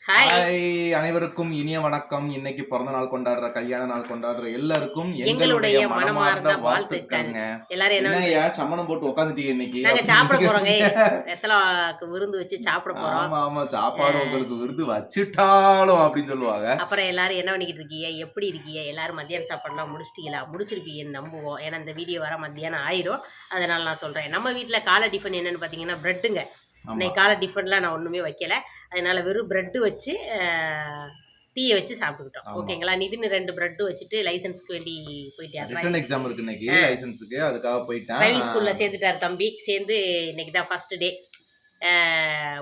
Hi. Hi அனைவருக்கும் இனிய வணக்கம். இன்னைக்கு பிறந்த நாள் கொண்டாடுற, கல்யாண நாள் கொண்டாடுற எல்லாருக்கும் எங்களுடைய எங்களுடைய மனமார்ந்த மனமார்ந்த வாழ்த்துக்கள். வாழ்த்துக்கள்ங்க. எல்லாரும் என்ன என்னய்யா சம்மணம் போட்டு உட்காந்துட்டீங்க இன்னைக்கு நாங்க அப்படின்னு சாப்பிட நீங்க போறோங்க. வெத்தலாக்கு விருந்து வச்சு சாப்பிட போறோம். ஆமா ஆமா சாப்பாடு உங்களுக்கு விருது வச்சுட்டாலும் அப்படின்னு சொல்லுவாங்க. அப்புறம் எல்லாரும் என்ன பண்ணிக்கிட்டு இருக்கீங்க? எப்படி இருக்கீங்க? எல்லாரும் மத்தியான சாப்பாடுலாம் முடிச்சிட்டீங்களா? முடிச்சிருப்பீங்கன்னு நம்புவோம். ஏன்னா இந்த வீடியோ வர மத்தியானம் ஆயிரும். அதனால நான் சொல்றேன். நம்ம வீட்ல காலை டிஃபன் என்னன்னு பார்த்தீங்கன்னா பிரெட்டுங்க. ஆமா. இன்னைக்கு காலை டிஃபன்லாம் நான் ஒண்ணுமே வைக்கல. அதனால வெறும் பிரெட் வச்சு டீய வச்சு சாப்பிட்டுக்கிட்டோம். ஆமா. ஓகேங்களா? நிதின் 2 பிரெட் வச்சுட்டு லைசென்ஸ்க்கு வேண்டி போயிட்டாரு. ரிட்டன் எக்ஸாம் இருக்கு இன்னைக்கு லைசென்ஸுக்கு. அதுக்காக போயிட்டேன். டிரைவிங் ஸ்கூல்ல சேர்த்துட்டாரு தம்பி. சேர்ந்து இன்னைக்கு தான் ஃபர்ஸ்ட் டே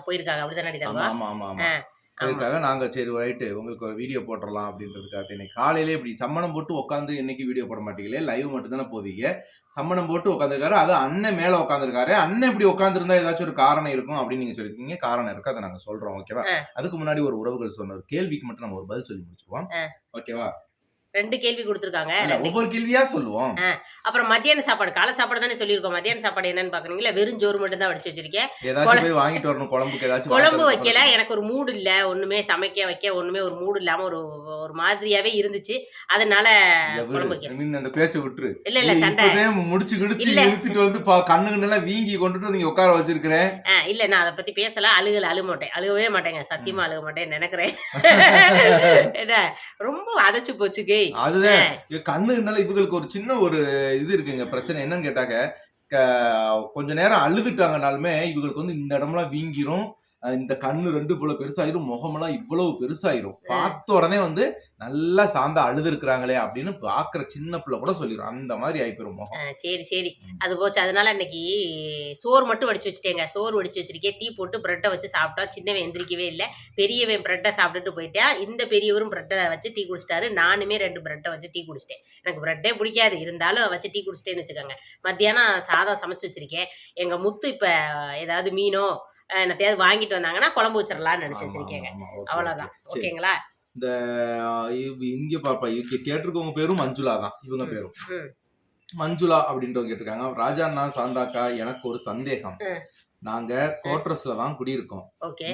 போயிருக்காங்க. அப்படிதானடி ஆமா தங்கம்? ஆமா ஆமா ஆமா. ஆமா. அதுக்காக நாங்க சரி ரைட்டு உங்களுக்கு ஒரு வீடியோ போட்டுறலாம் அப்படின்றதுக்காக இன்னைக்கு காலையிலே இப்படி சம்மணம் போட்டு உட்காந்து இன்னைக்கு வீடியோ போட மாட்டீங்களே, லைவ் மட்டும் தானே போவீங்க. சம்மணம் போட்டு உட்காந்துருக்காரு. அது அண்ணன் மேல உட்காந்துருக்காரு. அண்ணன் இப்படி உட்காந்துருந்தா ஏதாச்சும் ஒரு காரணம் இருக்கும் அப்படின்னு நீங்க சொல்லிருக்கீங்க. காரணம் இருக்கு. அதை நாங்க சொல்றோம். ஓகேவா? அதுக்கு முன்னாடி ஒரு உறவுகள் சொன்ன ஒரு கேள்விக்கு மட்டும் நம்ம ஒரு பதில் சொல்லி முடிச்சிருவோம். ஓகேவா? 2 கேள்வி குடுத்துருக்காங்க. இல்ல, ஒவ்வொரு கேள்வியா சொல்லுவோம். அப்புறம் மத்தியான சாப்பாடு, காலை சாப்பாடு தானே சொல்லியிருக்கோம். மத்தியான சாப்பாடு என்னன்னு பாக்குறீங்களா? வெறும் சோறு மட்டும் தான் வடிச்சு வச்சிருக்கேன். ஏதாச்சும் போய் வாங்கிட்டு வரணும் குழம்புக்கு ஏதாச்சும் குழம்பு வைக்கல. எனக்கு ஒரு மூடு இல்ல. ஒண்ணுமே சமைக்க ஒண்ணுமே ஒரு மூடு இல்லாம ஒரு மாதிரியாவே இருந்துச்சு. அதனால குழம்பு வைக்கல. அந்த பேச்சை விட்டுரு. இல்ல சண்டை முடிச்சு கிடிச்சு இழுத்துட்டு வந்து கண்ணுக்கு நல்லா வீங்கி கொண்டுட்டு நீங்க உட்கார வச்சிருக்கிறேன். இல்ல நான் அதை பத்தி பேசல. அழுக மாட்டேன். அழுகவே மாட்டேங்க. சத்தியமா அழுக மாட்டேன்னு நினைக்கிறேன். என்ன ரொம்ப அதச்சு போச்சுக்கே. அதுதான் கண்ணுனால இவங்களுக்கு ஒரு சின்ன ஒரு இது இருக்குங்க பிரச்சனை. என்னன்னு கேட்டாக்க கொஞ்ச நேரம் அழுதுட்டாங்கனாலுமே இவங்களுக்கு வந்து இந்த இடம்லாம் வீங்கிரும். இந்த கண்ணு 2 போல பெருசாயிரும். முகமெல்லாம் இவ்வளவு பெருசாயிரும். பார்த்த உடனே வந்து நல்லா சாந்தா அழுது இருக்கிறாங்களே அப்படின்னு பாக்குற சின்ன பிள்ளை கூட சொல்லிடும். அந்த மாதிரி ஆயிப்போம் முகம். சரி அது போச்சு. அதனால இன்னைக்கு சோறு மட்டும் வடிச்சு வச்சுட்டேங்க. சோறு வடிச்சு வச்சிருக்கேன். டீ போட்டு பிரெட்டை வச்சு சாப்பிட்டோம். சின்னவன் எந்திரிக்கவே இல்லை. பெரியவன் பிரெட்டை சாப்பிட்டுட்டு போயிட்டேன். இந்த பெரியவரும் பிரெட்டை வச்சு டீ குடிச்சிட்டாரு. நானுமே 2 பிரெட்டை வச்சு டீ குடிச்சிட்டேன். எனக்கு பிரெட்டே பிடிக்காது. இருந்தாலும் வச்சு டீ குடிச்சிட்டேன்னு வச்சுக்கோங்க. மத்தியானம் சாதம் சமைச்சு வச்சிருக்கேன். எங்க முத்து இப்ப ஏதாவது மீனோ என்னத்தையாவது வாங்கிட்டு வந்தாங்கன்னா குழம்பு வச்சிடலாம்னு நினைச்சு வச்சிருக்கேங்க. அவ்வளவுதான். ஓகேங்களா? இந்த இங்க பாப்பா இங்க கேட்டிருக்கவங்க பேரும் மஞ்சுளா தான். இவங்க பேரும் மஞ்சுளா அப்படின்றவங்க கேட்டிருக்காங்க. ராஜா அண்ணா சாந்தாக்கா எனக்கு ஒரு சந்தேகம். நாங்க கோட்ரஸ்ல தான் குடியிருக்கோம்.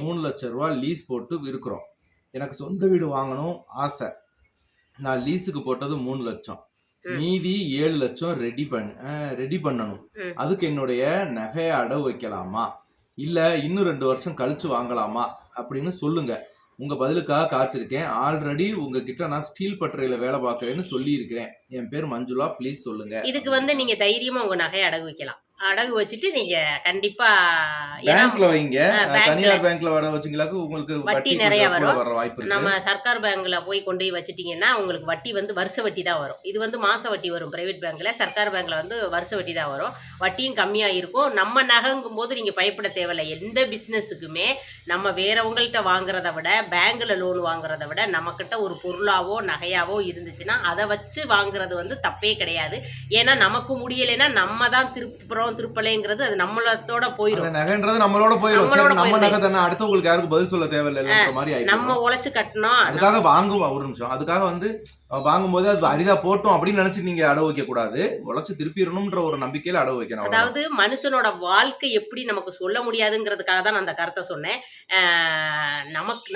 3 லட்சம் ரூபாய் லீஸ் போட்டு இருக்கிறோம். எனக்கு சொந்த வீடு வாங்கணும் ஆசை. நான் லீஸுக்கு போட்டது 3 லட்சம். மீதி 7 லட்சம் ரெடி பண்ணணும். அதுக்கு என்னுடைய நகையை அடவு வைக்கலாமா இல்ல இன்னும் 2 வருஷம் கழிச்சு வாங்கலாமா அப்படின்னு சொல்லுங்க. உங்க பதிலுக்காக காத்திருக்கேன். ஆல்ரெடி உங்ககிட்ட நான் ஸ்டீல் பட்டறையில வேலை பார்க்கறேன்னு சொல்லி இருக்கிறேன். என் பேர் மஞ்சுளா, ப்ளீஸ் சொல்லுங்க. இதுக்கு வந்து நீங்க தைரியமா உங்க நகையை அடகு வைக்கலாம். அடகு வச்சுட்டு நீங்க கண்டிப்பா பேங்க்ல வைங்க. தனியார் பேங்க்ல வர வச்சீங்களாக்கு உங்களுக்கு வட்டி நிறைய வரும். வர வாய்ப்பு இருக்கு. நம்ம சர்க்கார் பேங்க்ல போய் கொண்டு போய் வச்சிட்டீங்கன்னா உங்களுக்கு வட்டி வந்து வருஷ வட்டி தான் வரும். இது வந்து மாச வட்டி வரும் பிரைவேட் பேங்க்ல. சர்க்கார் பேங்க்ல வந்து வருஷ வட்டி தான் வரும். வட்டியும் கம்மியா இருக்கும். நம்ம நகைங்கும் போது நீங்க பயப்பட தேவையில்லை. எந்த பிசினஸுக்குமே நம்ம வேறவங்கள்ட்ட வாங்குறத விட பேங்க்ல லோன் வாங்குறத விட நம்ம கிட்ட ஒரு பொருளாவோ நகையாவோ இருந்துச்சுன்னா அதை வச்சு வாங்குறது வந்து தப்பே கிடையாது. ஏன்னா நமக்கு முடியலைன்னா நம்ம தான் திருப்பலைங்கிறது அது நம்மளோட போயிடும். நகைன்றது நம்மளோட போயிடும். நம்ம நகை தானே, அடுத்தவங்களுக்கு யாருக்கும் பதில் சொல்ல தேவையில்லைன்ற மாதிரி ஆயிடும். நம்ம உழைச்சு கட்டணும். அதுக்காக வாங்குவோம். ஒரு நிமிஷம். அதுக்காக வந்து வாங்கும்போது அது அரிதா போட்டோம் அப்படின்னு நினைச்சு நீங்க அடவு வைக்க கூடாது. உழைச்சு திருப்பிடணும்ன்ற ஒரு நம்பிக்கையில அடவு வைக்கணும். அதாவது மனுஷனோட வாழ்க்கை எப்படி நமக்கு சொல்ல முடியாதுங்கிறதுக்காக தான் நான் அந்த கருத்தை சொன்னேன்.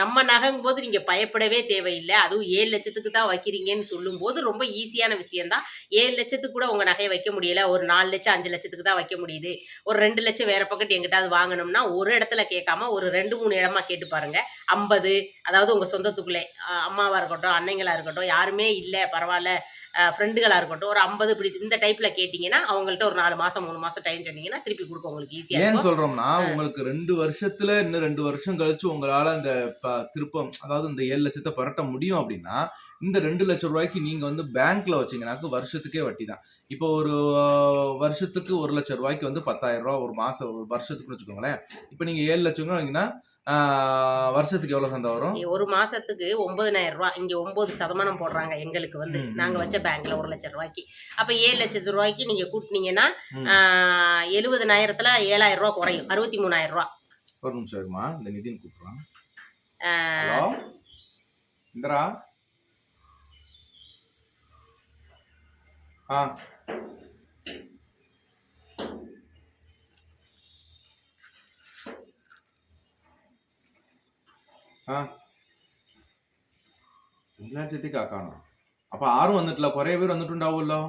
நம்ம நகைங்கும் போது நீங்க பயப்படவே தேவையில்லை. அதுவும் 7 லட்சத்துக்கு தான் வைக்கிறீங்கன்னு சொல்லும் போது ரொம்ப ஈஸியான விஷயம் தான். 7 லட்சத்துக்கு கூட உங்க நகையை வைக்க முடியல. ஒரு 4 லட்சம் 5 லட்சத்துக்கு தான் வைக்க முடியுது. ஒரு 2 லட்சம் வேற பக்கத்து எங்கிட்டாவது வாங்கணும்னா ஒரு இடத்துல கேட்காம ஒரு 2-3 இடமா கேட்டு பாருங்க. 50, அதாவது உங்க சொந்தத்துக்குள்ளே அம்மாவா இருக்கட்டும், அன்னைங்களா இருக்கட்டும், யாருமே இல்ல பரவாயில்ல, ஃப்ரெண்டுகளா இருக்கட்டும், ஒரு 50 இப்படி இந்த டைப்ல கேட்டீங்கன்னா அவங்கள்ட்ட ஒரு 4 மாசம் 3 மாசம் டைம் சொன்னீங்கன்னா திருப்பி கொடுக்க உங்களுக்கு ஈஸியா இருக்கும். ஏன் சொல்றோம்னா உங்களுக்கு 2 வருஷத்துல இன்னும் 2 வருஷம் கழிச்சு உங்களால இந்த திருப்பம், அதாவது இந்த 7 லட்சத்தை பரட்ட முடியும் அப்படின்னா இந்த 2 லட்சம் ரூபாய்க்கு நீங்க வந்து பேங்க்ல வச்சீங்கன்னாக்க வருஷத்துக்கே வட்டி தான். இப்போ ஒரு வருஷத்துக்கு 1 லட்சம் ரூபாய்க்கு வந்து 10,000 ரூபாய் ஒரு மாசம், ஒரு வருஷத்துக்குன்னு வச்சுக்கோங்களேன். இப்போ நீங்க 7 லட்சம் வாங்கினா வருஷத்துக்கு எவ்வளவு சந்தா வரும்? ஒரு மாசத்துக்கு 9,000 ரூபாய். இங்க 9% போடுறாங்க எங்களுக்கு வந்து. நாங்க வச்ச பேங்க்ல 1 லட்சம் ரூபாய்க்கு. அப்ப 7 லட்சம் ரூபாய்க்கு நீங்க கூட்டினீங்கன்னா 70,000த்துல 7,000 ரூபாய் குறையும். 63,000 ரூபாய். ஒரு நிமிஷம் இருமா, இந்த நிதின் கூப்பிடுறான். ஹலோ இந்திரா. ലക്ഷത്തി കാക്കാണോ? അപ്പൊ 6 വന്നിട്ടില്ല, കുറെ പേര് വന്നിട്ടുണ്ടാവുമല്ലോ.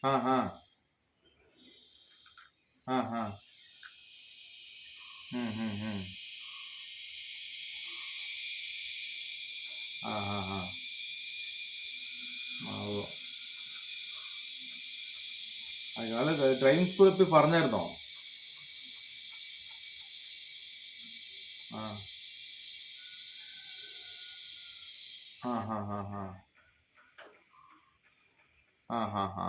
ആ ആ ആ ആ ഉം ഉം ഉം ആ ആ ആ ആ ഓ അയാള് ഡ്രൈവിംഗ് സ്കൂളിൽ പോയി പറഞ്ഞായിരുന്നോ? ആ ആ ആ ആ ആ ആ ആ ആ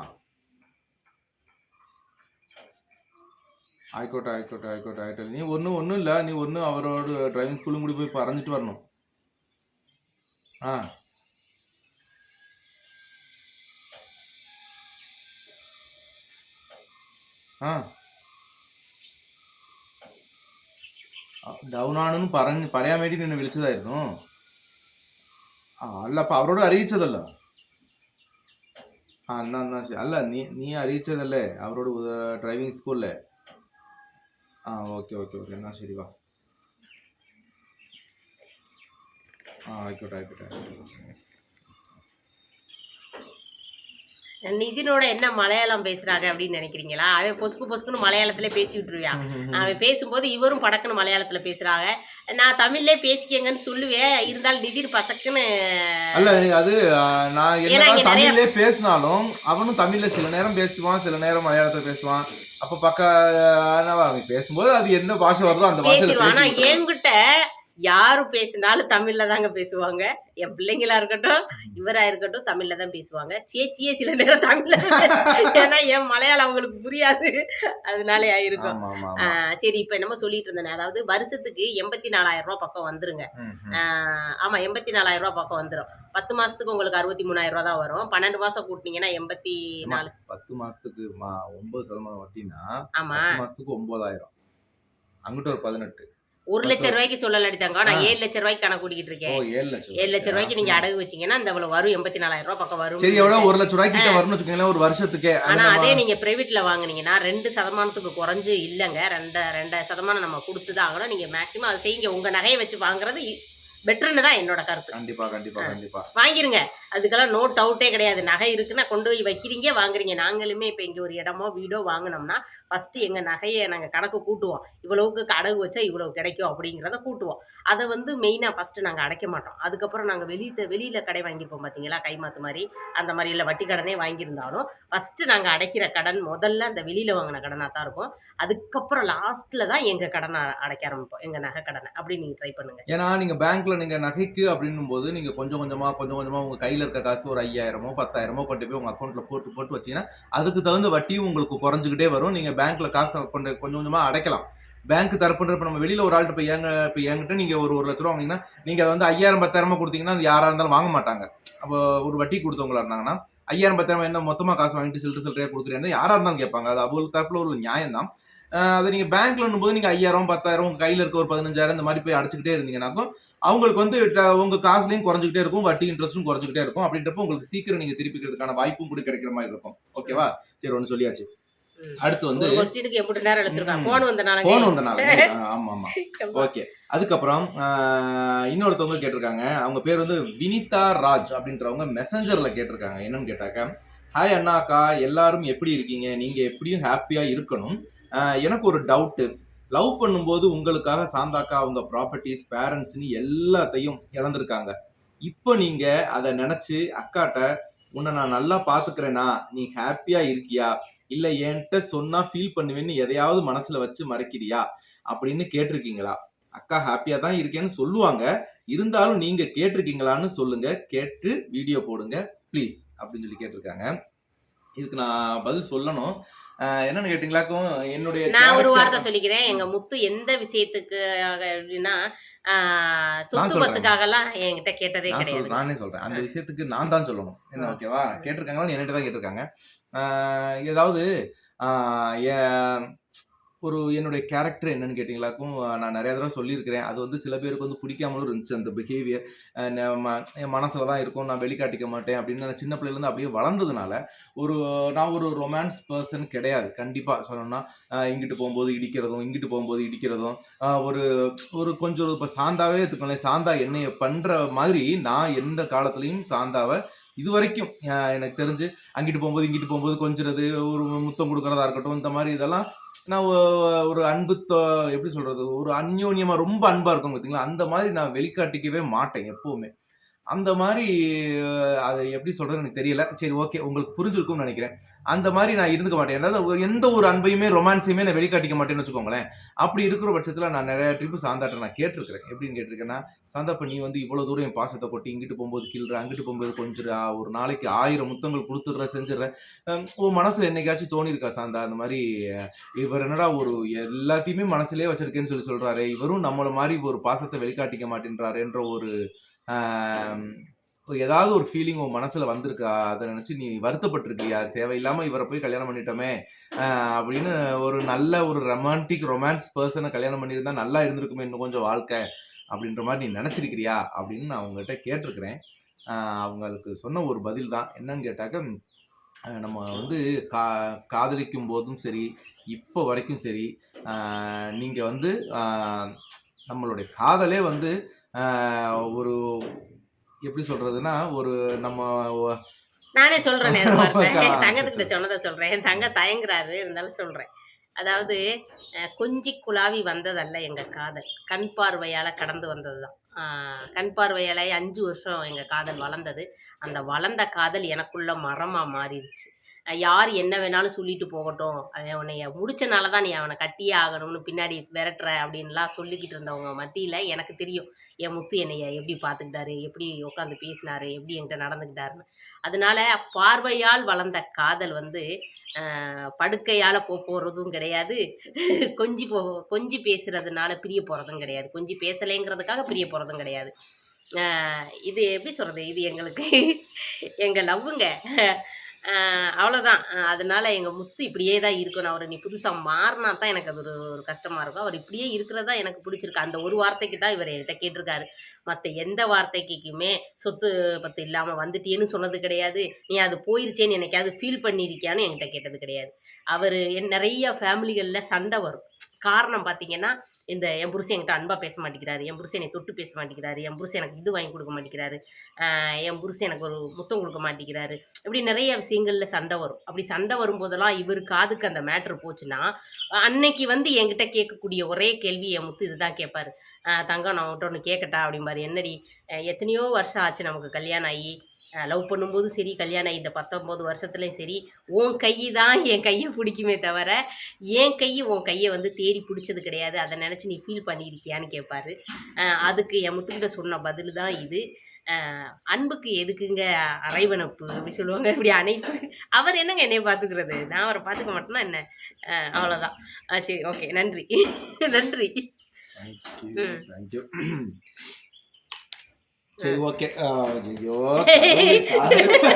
ആയിക്കോട്ടെ ആയിക്കോട്ടെ ആയിക്കോട്ടെ ആയിക്കോട്ടെ. നീ ഒന്നുമില്ല, നീ അവരോട് ഡ്രൈവിംഗ് സ്കൂളും കൂടി പോയി പറഞ്ഞിട്ട് വരണം. ആ ആ ഡൗൺ ആണെന്ന് പറയാൻ വേണ്ടി നിന്നെ വിളിച്ചതായിരുന്നു. ആ അല്ല, അപ്പൊ അവരോട് അറിയിച്ചതല്ലോ. ആ എന്നാ ശരി. അല്ല, നീ അറിയിച്ചതല്ലേ അവരോട്, ഡ്രൈവിംഗ് സ്കൂളിലെ. ആ ഓക്കെ ഓക്കെ ഓക്കെ, എന്നാ ശരി, വാ. ആ ആയിക്കോട്ടെ ആയിക്കോട്ടെ. நிதினோட என்ன மலையாளம் பேசுறாங்க அப்படின்னு நினைக்கிறீங்களா? அவன் பொசுக்கு பொசுக்குன்னு மலையாளத்துல பேசி விட்டுருவான். அவன் பேசும்போது இவரும் படக்குன்னு மலையாளத்துல பேசுறாங்க. நான் தமிழ்லே பேசிக்கங்கன்னு சொல்லுவேன். இருந்தாலும் திடீர் பசக்குன்னு. அல்ல அது நான் ஏன்னா என்னதான் இங்க நிறைய தமிழ்லயே பேசினாலும் அவனும் தமிழ்ல சில நேரம் பேசுவான், சில நேரம் மலையாளத்துல பேசுவான். அப்ப அவன் பேசும்போது அது எந்த பாஷை வருதோ அந்த பாஷையில பேசிடுவான். ஆனா பேசி என்கிட்ட யாரு பேசினாலும் தமிழ்ல தாங்க பேசுவாங்க. என் பிள்ளைங்களா இருக்கட்டும், இவரா இருக்கட்டும், தமிழ்ல தான் பேசுவாங்க. சேச்சியே சில நேரம் தமிழ்ல தான் ஏன்னா என் மலையாளம் அவங்களுக்கு புரியாது. அதனால ஆயிருக்கும். ஆமா ஆமா ஆமா. சரி, இப்ப என்னமோ சொல்லிட்டு இருந்தேன். அதாவது வருஷத்துக்கு 84,000 ரூபாய் பக்கம் வந்துருங்க. ம், ம். ஆமா, 84,000 ரூபாய் பக்கம் வந்துரும். 10 மாசத்துக்கு உங்களுக்கு 63,000 ரூபாய் தான் வரும். 12 மாசம் கூட்டினீங்கன்னா ஆமா, 84. 10 மாசத்துக்கு 9% வட்டினா ஆமா, 10 மாசத்துக்கு 9,000, அங்கிட்ட ஒரு 18. 1 10 லட்சம் ரூபாய்க்கு சொல்லலடி தங்கம். ஆ நான் 7 லட்சம் ரூபாய்க்கு கணக்கு கூட்டிக்கிட்டு ஓ இருக்கேன். 7 லட்சம் 7 லட்சம் ரூபாய்க்கா? ரூபாய்க்கு நீங்க அடகு வச்சீங்கன்னா இந்த இவ்வளவு வரும். 84,000 ரூபாய் பக்கம் வரும். சரி, எவ்வளவு 1 லட்சம் ரூபாய்க்கு கிட்ட வரும்னு வச்சுக்கோங்களேன் ஒரு வருஷத்துக்கே. ஆனா அது அதே நம்ம நீங்க பிரைவேட்ல வாங்குனீங்கன்னா 2% குறைஞ்சு இல்லங்க. 2% நம்ம கொடுத்துதான் ஆகணும். நீங்க மேக்சிமம் அதை செய்யுங்க. உங்க நகையை வச்சு வாங்குறது பெட்டர்னு தான் என்னோட கருத்து. கண்டிப்பா கண்டிப்பா கண்டிப்பா. வாங்கிருங்க. அதுக்கெல்லாம் நோ டவுட்டே கிடையாது. நகை இருக்குன்னா கொண்டு போய் வைக்கிறீங்க, வாங்குறீங்க. நாங்களுமே இப்போ இங்கே ஒரு இடமோ வீடோ வாங்கினோம்னா ஃபஸ்ட்டு எங்கள் நகையை நாங்கள் கணக்கு கூட்டுவோம். இவ்வளவுக்கு அடகு வச்சா இவ்வளவு கிடைக்கும் அப்படிங்கிறத கூட்டுவோம். அதை வந்து மெயினாக ஃபஸ்ட்டு நாங்கள் அடைக்க மாட்டோம். அதுக்கப்புறம் நாங்கள் வெளியில் கடை வாங்கியிருப்போம் பார்த்தீங்களா, கைமாத்து மாதிரி, அந்த மாதிரி இல்லை வட்டி கடனே வாங்கியிருந்தாலும் ஃபஸ்ட்டு நாங்கள் அடைக்கிற கடன் முதல்ல அந்த வெளியில் வாங்கின கடனாக தான் இருக்கும். அதுக்கப்புறம் லாஸ்ட்டில் தான் எங்கள் கடனை அடைக்க ஆரம்பிப்போம், எங்கள் நகை கடனை. அப்படி நீங்கள் ட்ரை பண்ணுங்கள். ஏன்னா நீங்க பேங்க்ல நீங்க நகைக்கு அப்படின்னும் போது நீங்க கொஞ்சம் கொஞ்சமா உங்க கையில இருக்க காசு ஒரு 5,000மோ 10,000மோ கொண்டு போய் உங்க அக்கௌண்ட்ல போட்டு வச்சீங்கன்னா அதுக்கு தகுந்த வட்டியும் உங்களுக்கு குறைஞ்சுக்கிட்டே வரும். நீங்க பேங்க்ல காசை கொண்டு கொஞ்சம் கொஞ்சமா அடைக்கலாம். பேங்க் தரப்புன்றப்ப நம்ம வெளியில ஒரு ஆள்கிட்ட இப்போ என்கிட்ட நீங்க ஒரு 1 லட்ச ரூபா வாங்கினீங்கன்னா நீங்க அதை வந்து 5,000 10,000 கொடுத்தீங்கன்னா அது யாரா இருந்தாலும் வாங்க மாட்டாங்க. அப்போ ஒரு வட்டி கொடுத்தவங்களா இருந்தாங்கன்னா 5,000 10,000 என்ன மொத்தமா காசு வாங்கிட்டு சில்லறையா கொடுக்குறேன்னு யாரா இருந்தாலும் கேட்பாங்க. அது அவங்களுக்கு தரப்புல ஒரு நியாயம் தான். அதை நீங்க பேங்க்ல போது நீங்க 5,000 10,000 உங்க கையில இருக்க ஒரு 15,000 இந்த மாதிரி போய் அடைச்சுக்கிட்டே இருந்தீங்கன்னாக்கும் அவங்களுக்கு வந்து உங்க காசுலையும் குறைஞ்சிக்கிட்டே இருக்கும், வட்டி இன்ட்ரெஸ்ட்டும் குறைஞ்சிக்கிட்டே இருக்கும். அப்படின்றப்ப உங்களுக்கு சீக்கிரம் நீங்க திருப்பிக்கிறதுக்கான வாய்ப்பும் கூட கிடைக்கிற மாதிரி இருக்கும். ஓகேவா? சரி, ஒண்ணு சொல்லியாச்சு. அடுத்து வந்து கொஸ்டினுக்கு எப்படி நேரம் எடுத்துருக்காங்க. போன் வந்தனால ஆமா ஆமா ஓகே. அதுக்கப்புறம் இன்னொருத்தவங்க கேட்டிருக்காங்க. அவங்க பேர் வந்து வினிதா ராஜ் அப்படின்றவங்க மெசஞ்சர்ல கேட்டிருக்காங்க. என்னன்னு கேட்டாக்க, ஹாய் அண்ணாக்கா, எல்லாரும் எப்படி இருக்கீங்க? நீங்க எப்படியும் ஹாப்பியா இருக்கணும். எனக்கு ஒரு டவுட்டு. லவ் பண்ணும்போது உங்களுக்காக சாந்தாக்கா அவங்க ப்ராப்பர்ட்டிஸ் பேரண்ட்ஸ்னு எல்லாத்தையும் இழந்திருக்காங்க. இப்போ நீங்க அதை நினைச்சு அக்காட்ட உன்னை நான் நல்லா பாத்துக்கிறேனா, நீ ஹாப்பியா இருக்கியா, இல்ல என்கிட்ட சொன்னா ஃபீல் பண்ணுவேன்னு எதையாவது மனசுல வச்சு மறைக்கிறியா அப்படின்னு கேட்டிருக்கீங்களா? அக்கா ஹாப்பியா தான் இருக்கேன்னு சொல்லுவாங்க. இருந்தாலும் நீங்க கேட்டிருக்கீங்களான்னு சொல்லுங்க. கேட்டு வீடியோ போடுங்க ப்ளீஸ் அப்படின்னு சொல்லி கேட்டிருக்காங்க. இதுக்கு நான் பதில் சொல்லணும். என்னன்னு கேட்டீங்களாக்கும், என்னுடைய நான் ஒரு வார்த்தை சொல்லிக்கிறேன். எங்க முத்து எந்த விஷயத்துக்கு அப்படின்னா சொத்து பத்துக்காகலாம் என்கிட்ட கேட்டதே கிடையாது. நானே சொல்றேன், அந்த விஷயத்துக்கு நான் தான் சொல்லணும். என்ன ஓகேவா? கேட்டிருக்காங்களா? என்கிட்ட தான் கேட்டிருக்காங்க. ஏதாவது ஒரு என்னுடைய கேரக்டர் என்னன்னு கேட்டிங்களாக்கும், நான் நெறைய தடவ சொல்லியிருக்கிறேன். அது வந்து சில பேருக்கு வந்து பிடிக்காமலும் இருந்துச்சு அந்த பிஹேவியர். என் மனசுல தான் இருக்கும். நான் வெளிக்காட்டிக்க மாட்டேன் அப்படின்னு நான் சின்ன பிள்ளையிலேருந்து அப்படியே வளர்ந்ததுனால, ஒரு நான் ஒரு ரொமான்ஸ் பெர்சன் கிடையாது. கண்டிப்பா சொல்லணும்னா, இங்கிட்டு போம்போது இடிக்கிறதும், இங்கிட்டு போம்போது இடிக்கிறதும், ஒரு ஒரு கொஞ்சம் இப்ப சாந்தாவே எடுத்துக்கோங்களேன். சாந்தா என்னைய பண்ற மாதிரி நான் எந்த காலத்திலயும் சாந்தாவ இதுவரைக்கும் எனக்கு தெரிஞ்சு அங்கிட்டு போம்போது, இங்கிட்டு போம்போது கொஞ்சுறது, ஒரு முத்தம் குடுக்குறதா இருக்கட்டும், இந்த மாரி இதெல்லாம் நான் ஒரு அன்பு எப்படி சொல்றது? ஒரு அந்யோன்யமா ரொம்ப அன்பா இருக்கும் பார்த்தீங்களா? அந்த மாரி நான் வெளிக்காட்டிக்கவே மாட்டேன் எப்பவுமே. அந்த மாரி அத எப்படி சொல்றதுன்னு எனக்கு தெரியல. சரி ஓகே. உங்களுக்கு புரிஞ்சிருக்கும்னு நெனைக்கிறேன். அந்த மாரி நான் இருந்துக்க மாட்டேன். அதாவது எந்த ஒரு அன்பையுமே, ரொமான்ஸையுமே நான் வெளிக்காட்டிக்க மாட்டேன்னு வச்சுக்கோங்களேன். அப்படி இருக்கிற பட்சத்தில நான் நெறைய ட்ரிப் சாந்தாட்ட நான் கேட்டுருக்கிறேன். எப்படின்னு கேட்டுருக்கேன்னா, "சாந்தா இப்ப நீ வந்து இவ்வளோ தூரம் என் பாசத்த கொட்டி, இங்கிட்டு போம்போது கிள்ற, அங்கிட்டு போம்போது கொஞ்சுற, ஒரு நாளைக்கு 1000 முத்தங்கள் குடுத்துடுற, செஞ்சுடுற. உன் மனசுல என்னைக்காச்சும் தோணியிருக்கா சாந்தா? அந்த மாரி இவர் என்னடா ஒரு எல்லாத்தையுமே மனசுலயே வச்சிருக்கேன்னு சொல்லி சொல்றாரே! இவரும் நம்மள மாரி ஒரு பாசத்த வெளிக்காட்டிக்க மாட்டேன்றாரேன்ற ஒரு ஆ ஏதாவது ஒரு ஃபீலிங் உன் மனசுல வந்திருக்கா? அத நெனச்சு நீ வருத்தப்பட்டுருக்கியா? தேவையில்லாம இவர போய் கல்யாணம் பண்ணிட்டோமே! அப்படின்னு ஒரு நல்ல ஒரு ரொமான்ஸ் பெர்சன கல்யாணம் பண்ணியிருந்தா நல்லா இருந்திருக்குமே இன்னும் கொஞ்சம் வாழ்க்கை. அப்படின்ற மாரி நீ நெனச்சிருக்கிறியா? அப்படின்னு நான் அவங்ககிட்ட கேட்டுருக்கிறேன். ஆ அவங்க அதுக்கு சொன்ன ஒரு பதில் தான். என்னன்னு கேட்டாக்க, நம்ம வந்து கா காதலிக்கும் போதும் சரி, இப்போ வரைக்கும் சரி, ஆ நீங்க வந்து ஆ நம்மளுடைய காதலே வந்து ஆ ஒரு எப்படி சொல்றதுன்னா, ஒரு நம்ம நானே சொல்றேனே அந்த வார்த்தை. என் சரி தங்கத்துக்கிட்ட சொல்லுங்க. சொன்னத சொல்றேன். என் தங்க தயங்குறாரு, இருந்தாலும் சொல்றேன். அதாவது கொஞ்சி குழாவி வந்ததல்ல எங்க காதல். கண் பார்வையால கடந்து வந்தது தான். கண் பார்வையால 5 வருஷம் எங்க காதல் வளர்ந்தது. அந்த வளர்ந்த காதல் எனக்குள்ள மரமா மாறிருச்சு. யார் என்ன வேணாலும் சொல்லிட்டு போகட்டும். உன்னைய முடிச்சனால தான் நீ அவன கட்டியே ஆகணும்னு பின்னாடி விரட்டுற அப்படின்லாம் சொல்லிக்கிட்டு இருந்தவங்க மத்தியில எனக்கு தெரியும். என் முத்து என்னைய எப்படி பார்த்துக்கிட்டாரு, எப்படி உட்காந்து பேசினாரு, எப்படி என்கிட்ட நடந்துக்கிட்டாருன்னு. அதனால பார்வையால் வளர்ந்த காதல் வந்து படுக்கையால போறதும் கிடையாது. கொஞ்சி பேசுறதுனால பிரிய போறதும் கிடையாது. கொஞ்சி பேசலைங்கிறதுக்காக பிரிய போறதும் கிடையாது. அ இது எப்படி சொல்றது? இது எங்களுக்கு எங்க லவ்வுங்க. அவ்வளோதான். அதனால எங்க முத்து இப்படியே தான் இருக்கணும். அவரு நீ புதுசா மாறுனா தான் எனக்கு அது ஒரு ஒரு கஷ்டமா இருக்கும். அவர் இப்படியே இருக்கிறது தான் எனக்கு பிடிச்சிருக்கு. அந்த ஒரு வார்த்தைக்கு தான் இவரு என்கிட்ட கேட்டிருக்காரு. மத்த எந்த வார்த்தைக்குமே சொத்து பத்து இல்லாம வந்துட்டியேன்னு சொன்னது கிடையாது. நீ அது போயிருச்சேன்னு என்னைக்காவது ஃபீல் பண்ணியிருக்கியான்னு என்கிட்ட கேட்டது கிடையாது. அவரு நெறைய ஃபேமிலிகள்ல சண்டை வரும். காரணம் பார்த்தீங்கன்னா, என் புருஷன் என்கிட்ட அன்பா பேச மாட்டேங்கிறாரு. என் புருஷன் என்னைய தொட்டு பேச மாட்டேங்கிறாரு. என் புருஷன் எனக்கு இது வாங்கி குடுக்க மாட்டேங்கிறாரு. என் புருஷன் எனக்கு ஒரு முத்தம் குடுக்க மாட்டேங்கிறாரு. இப்படி நிறைய விஷயங்கள்ல சண்டை வரும். அப்படி சண்டை வரும்போதெல்லாம் இவரு காதுக்கு அந்த மேட்டர் போச்சுன்னா, அன்னைக்கு வந்து என்கிட்ட கேட்கக்கூடிய ஒரே கேள்வி என் முத்து இதுதான் கேட்பாரு. "தங்கம் நான் உன்ட்ட ஒண்ணு கேட்கட்டா?" அப்படிம்பாரு. "என்னடி?" "எத்தனையோ வருஷம் ஆச்சு நமக்கு கல்யாணம் ஆயி. லவ் பண்ணும்போதும் சரி, கல்யாணம் ஆகி இந்த 19 வருஷத்துலயும் சரி, உன் கையி தான் என் கைய பிடிக்குமே தவிர, என் கையு உன் கைய வந்து தேடி பிடிச்சது கிடையாது. அத நெனச்சு நீ ஃபீல் பண்ணியிருக்கியான்னு?" கேட்பாரு. அதுக்கு என் முத்துக்கிட்ட சொன்ன பதில் தான் இது. அ "அன்புக்கு எதுக்குங்க அரைவனப்பு?" அப்படி சொல்லுவாங்க. இப்படி அணைப்பு. அவர் என்னங்க என்னைய பாத்துக்கிறது? நான் அவர பாத்துக்க மாட்டேனா என்ன? அவ்வளோதான். சரி ஓகே. நன்றி. நன்றி. தேங்க் யூ, ம். Thank you. சரி ம். ஓகே. ஐயோ! கடவுளே!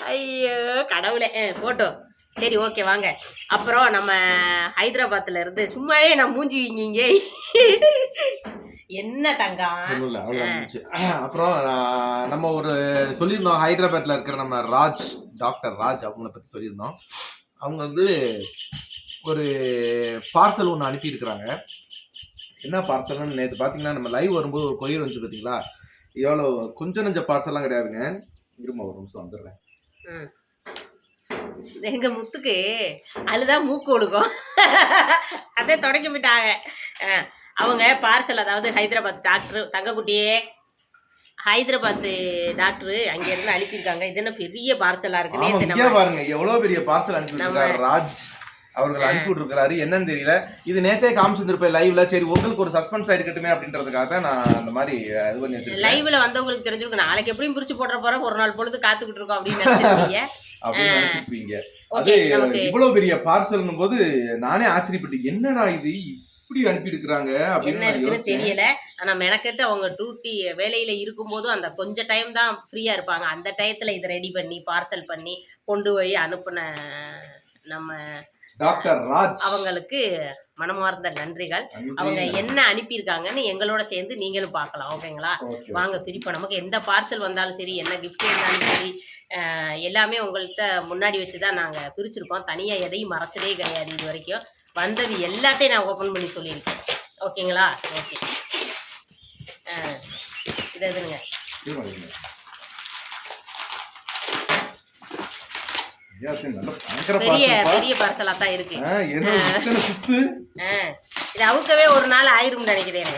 ஐயோ! கடவுளே! போட்டும். சரி ஓகே வாங்க. அப்புறம் நம்ம ஹைதராபாத்ல இருந்து சும்மாவே நான் மூஞ்சி வீங்கிங்க. என்ன தங்கம்? ஒண்ணும் இல்ல. அ. அவ்வளோதான் முடிஞ்சுச்சு. அப்புறம் நம்ம ஒரு சொல்லியிருந்தோம். ஹைதராபாத்ல இருக்கிற நம்ம டாக்டர் ராஜ் அவங்கள பத்தி சொல்லியிருந்தோம். அவங்க வந்து ஒரு பார்சல் ஒண்ணு அனுப்பியிருக்கிறாங்க. என்ன பார்சல்ன்னு நேத்து பார்த்தீங்கன்னா, நம்ம லைவ் வரும்போது ஒரு கொரியர் வந்துச்சு பார்த்தீங்களா? எவ்வளோ கொஞ்சம் நெஞ்ச பார்சல்லாம் கிடையாதுங்க. இரும்மா ஒரு நிமிஷம் வந்துடுறேன். ம். எங்க முத்துக்கு அழுதா மூக்கு ஒழுகும். அதே தொடங்கி விட்டாங்க. அ அவங்க பார்சல் அதாவது ஹைதராபாத் டாக்டர் தங்கக்குட்டியே ஹைதராபாத்து டாக்டரு அங்க இருந்து அனுப்பியிருக்காங்க. இது என்ன பெரிய பார்சலா இருக்கு. ஆமா, நேத்து இங்கே நம்ம பாருங்க. எவ்வளோ பெரிய பார்சல் அனுப்பி நம்ம விட்டுருக்காரு ராஜ் அவர்கள் அ அனுப்பி விட்டுருக்காரு. என்னன்னு தெரியல. இது நேத்தே காமிச்சிருந்திருப்பேன் லைவ்ல. சரி உங்களுக்கு ஒரு சஸ்பென்ஸா இருக்கட்டுமே அப்படின்றதுக்காக தான் நான் அந்த மாரி இது பண்ணி வச்சிருக்கேன். லைவ்ல வந்தவங்களுக்கு தெரிஞ்சிருக்கும். நாளைக்கு எப்படியும் பிரிச்சு போட்டுற போறோம். ஒரு நாள் பொழுது காத்துக்கிட்டு இருக்கோம் அப்படின்னு நினைச்சிருக்கீங்க. அ அப்படின்னு நினைச்சிருப்பீங்க. அது ஓகே நமக்கு இவ்வளவு பெரிய பார்சல்னும் போது நானே ஆச்சரியப்பட்டேன். என்னடா இது இப்படி அனுப்பி இருக்கிறாங்க என்ன அப்படின்னு நான் இருக்குன்னு யோசிச்சேன். தெரியல. ஆனா மெனக்கெட்டு அவங்க டியூட்டி வேலையில இருக்கும்போதும் அந்த கொஞ்ச டைம் தான் ஃப்ரீயா இருப்பாங்க. அந்த டயத்துல இத ரெடி பண்ணி, பார்சல் பண்ணி, கொண்டு போய் அனுப்புன நம்ம டாக்டர் ராஜ் அவங்களுக்கு மனமார்ந்த நன்றிகள். அவங்க என்ன அனுப்பியிருக்காங்கன்னு எங்களோட சேர்ந்து நீங்களும் பார்க்கலாம். ஓகேங்களா? வாங்க பிரிப்போம். நமக்கு எந்த பார்சல் வந்தாலும் சரி, என்ன கிஃப்ட் வந்தாலும் சரி, எல்லாமே உங்கள்கிட்ட முன்னாடி வச்சு தான் நாங்கள் பிரிச்சிருக்கோம். தனியாக எதையும் மறைச்சதே கிடையாது இது வரைக்கும். வந்தது எல்லாத்தையும் நான் ஓப்பன் பண்ணி சொல்லியிருக்கேன். ஓகேங்களா? ஓகே. இது எதுங்க? பெரிய பெரிய பார்சலா தான் இருக்கு. இது அவுக்கவே ஒரு நாள் ஆயிரும் நினைக்கிறேன்.